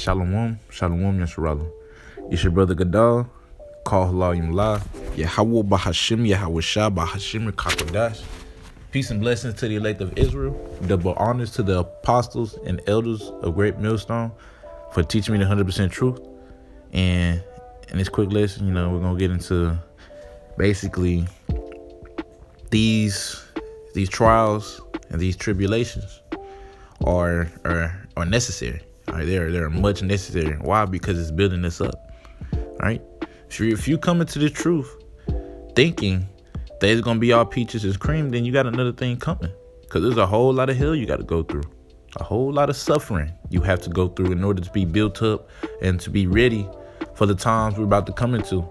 Shalom, Shalom, Yasharallah. It's your brother Gadal. Call Halayim La. Yahweh Bahashim, Yahweh Shah Bahashim Rakakodash. Peace and blessings to the elect of Israel. Double honors to the apostles and elders of Great Millstone for teaching me the 100% truth. And in this quick lesson, we're going to get into basically these trials and these tribulations are necessary. All right, they're much necessary. Why? Because it's building us up. All right. If you come into the truth thinking that it's gonna be all peaches and cream, then you got another thing coming. Because there's a whole lot of hell you got to go through, a whole lot of suffering you have to go through in order to be built up and to be ready for the times we're about to come into.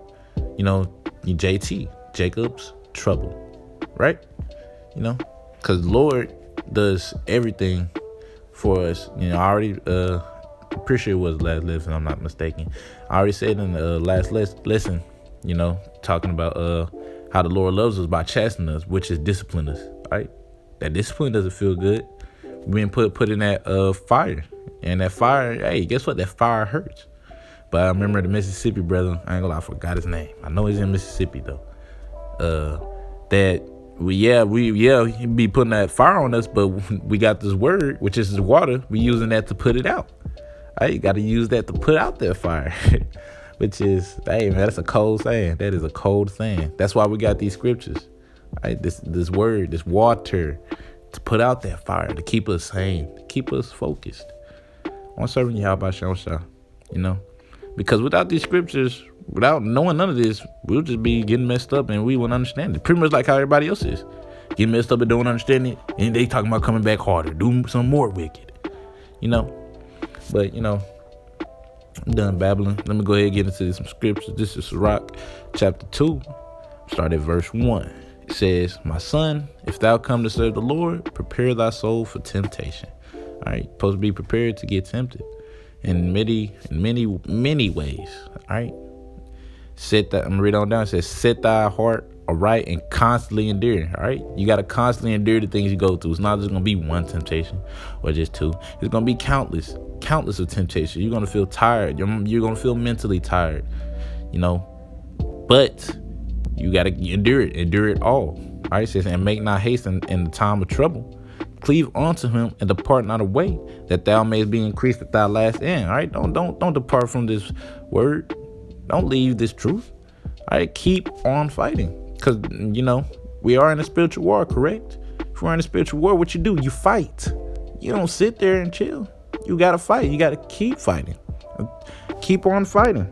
JT, Jacob's trouble, right? Because the Lord does everything for us. I already pretty sure it was the last lesson, I'm not mistaken. I already said in the last lesson, talking about how the Lord loves us by chastening us, which is discipline us, right? That discipline doesn't feel good. We've been put in that fire, and that fire, hey, guess what? That fire hurts. But I remember the Mississippi brother, I ain't gonna lie, I forgot his name. I know he's in Mississippi though. That he be putting that fire on us, but we got this word, which is the water. We using that to put it out. Right? You got to use that to put out that fire, which is, hey man, that's a cold saying. That is a cold saying. That's why we got these scriptures, right? This word, this water, to put out that fire, to keep us sane, to keep us focused on serving Yahweh Shah, because without these scriptures, without knowing none of this, we'll just be getting messed up and we won't understand it. Pretty much like how everybody else is. Getting messed up and don't understand it. And they talking about coming back harder, do some more wicked. But, I'm done babbling. Let me go ahead and get into some scriptures. This is Sirach chapter 2. Start at verse 1. It says, "My son, if thou come to serve the Lord, prepare thy soul for temptation." All right. Supposed to be prepared to get tempted in many ways. All right. I'm gonna read on down. It says, "Set thy heart aright and constantly endure." All right, you got to constantly endure the things you go through. It's not just gonna be one temptation or just two. It's gonna be countless of temptation. You're gonna feel tired. You're gonna feel mentally tired. But you gotta endure it all. All right, it says, "And make not haste in the time of trouble. Cleave unto him and depart not away, that thou mayest be increased at thy last end." All right, don't depart from this word. Don't leave this truth. All right, keep on fighting. Because, we are in a spiritual war, correct? If we're in a spiritual war, what you do? You fight. You don't sit there and chill. You got to fight. You got to keep fighting. Keep on fighting.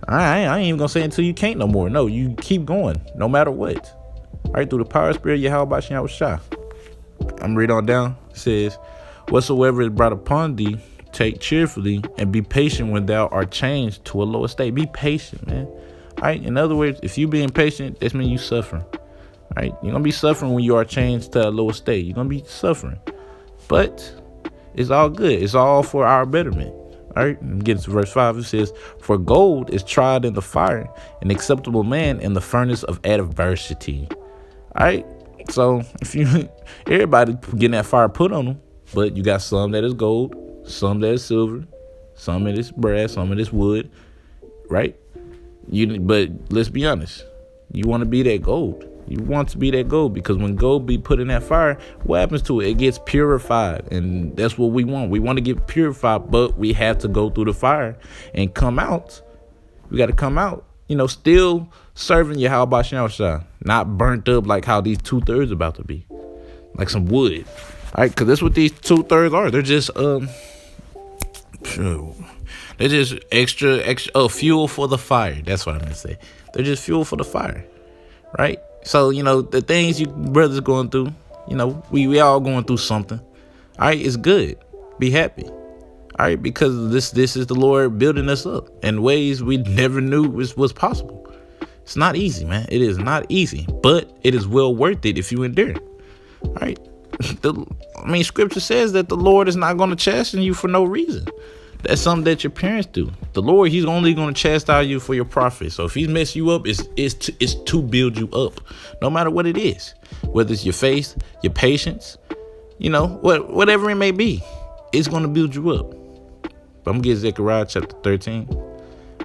I ain't even going to say until you can't no more. No, you keep going no matter what. All right, through the power of spirit, Yahweh Shah. I'm read on down. It says, "Whatsoever is brought upon thee, take cheerfully, and be patient when thou art changed to a lower state." Be patient, man. All right. In other words, if you being patient, that means you suffering. All right. You're going to be suffering when you are changed to a lower state. You're going to be suffering. But it's all good. It's all for our betterment. All right. Get to verse 5. It says, "For gold is tried in the fire, an acceptable man in the furnace of adversity." All right. So everybody getting that fire put on them, but you got some that is gold, some that is silver, some that is brass, some that is wood, right? But let's be honest. You want to be that gold. You want to be that gold, because when gold be put in that fire, what happens to it? It gets purified, and that's what we want. We want to get purified, but we have to go through the fire and come out. We got to come out, still serving Yahweh Shah, not burnt up like how these 2/3 about to be, like some wood. All right, because that's what these 2/3 are. They're just they're just extra fuel for the fire. That's what I'm gonna say. They're just fuel for the fire, right? So the things you brothers going through, we all going through something. All right, it's good. Be happy. All right, because this is the Lord building us up in ways we never knew was possible. It's not easy, man. It is not easy, but it is well worth it if you endure. All right. Scripture says that the Lord is not going to chasten you for no reason. That's something that your parents do. The Lord, he's only going to chastise you for your profit. So if he's messing you up, it's to build you up, no matter what it is, whether it's your faith, your patience, whatever it may be, it's going to build you up. But I'm going to get Zechariah chapter 13,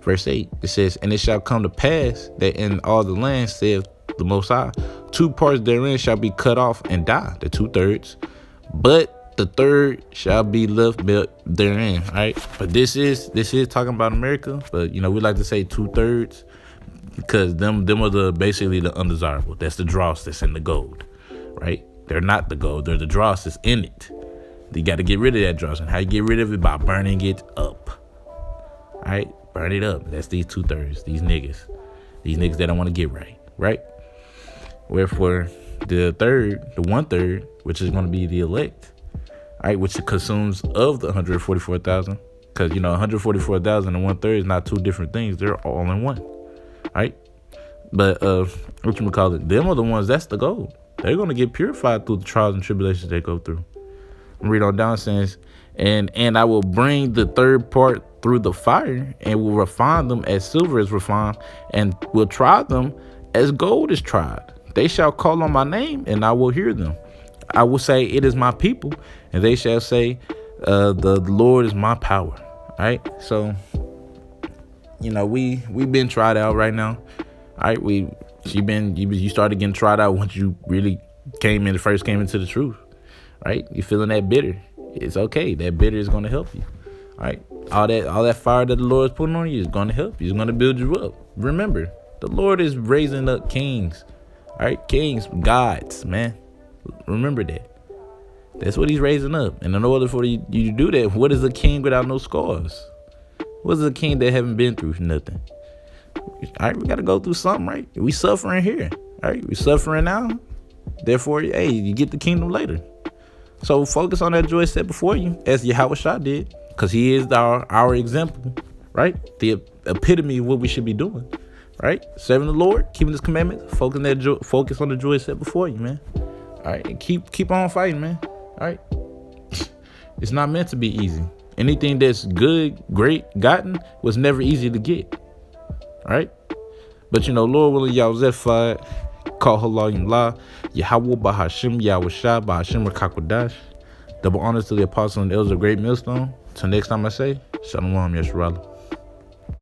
verse 8. It says, and it shall come to pass that in all the land, saith the Most High, 2 parts therein shall be cut off and die, the 2/3. But the third shall be left therein. All right. But this is talking about America. But, we like to say 2/3 because them are basically the undesirable. That's the dross that's in the gold. Right. They're not the gold. They're the dross that's in it. You got to get rid of that dross. And how you get rid of it? By burning it up. All right. Burn it up. That's these 2/3. These niggas that don't want to get right. Right. Wherefore, the 1/3, which is going to be the elect, all right, which consumes of the 144,000, because 144,000 and 1/3 is not two different things; they're all in one, all right. But what you call it? Them are the ones. That's the gold. They're going to get purified through the trials and tribulations they go through. Read on down, says, and I will bring the third part through the fire, and will refine them as silver is refined, and will try them as gold is tried. They shall call on my name, and I will hear them. I will say, it is my people, and they shall say, the Lord is my power. All right. So, we've been tried out right now. All right. You started getting tried out once you really first came into the truth. Right. You feeling that bitter. It's okay. That bitter is going to help you. All right. All that fire that the Lord is putting on you is going to help you. It's going to build you up. Remember, the Lord is raising up kings. All right, kings, gods, man. Remember that. That's what he's raising up. And in order for you to do that, what is a king without no scars? What is a king that haven't been through nothing? All right, we got to go through something, right? We suffering here. All right, we suffering now. Therefore, hey, you get the kingdom later. So focus on that joy set before you, as Yahushua did, because he is our example, right? The epitome of what we should be doing. Right, serving the Lord, keeping His commandments, focus on the joy set before you, man. All right, and keep on fighting, man. All right, it's not meant to be easy. Anything that's good, great, gotten was never easy to get. All right, but Lord willing, y'all Zephiah, call Halayim La, Yahweh Bahashim, Yahushua Bahashim Rakakwadash. Double honors to the apostle and elders of Great Millstone. Till next time I say, Shalom, Yeshua.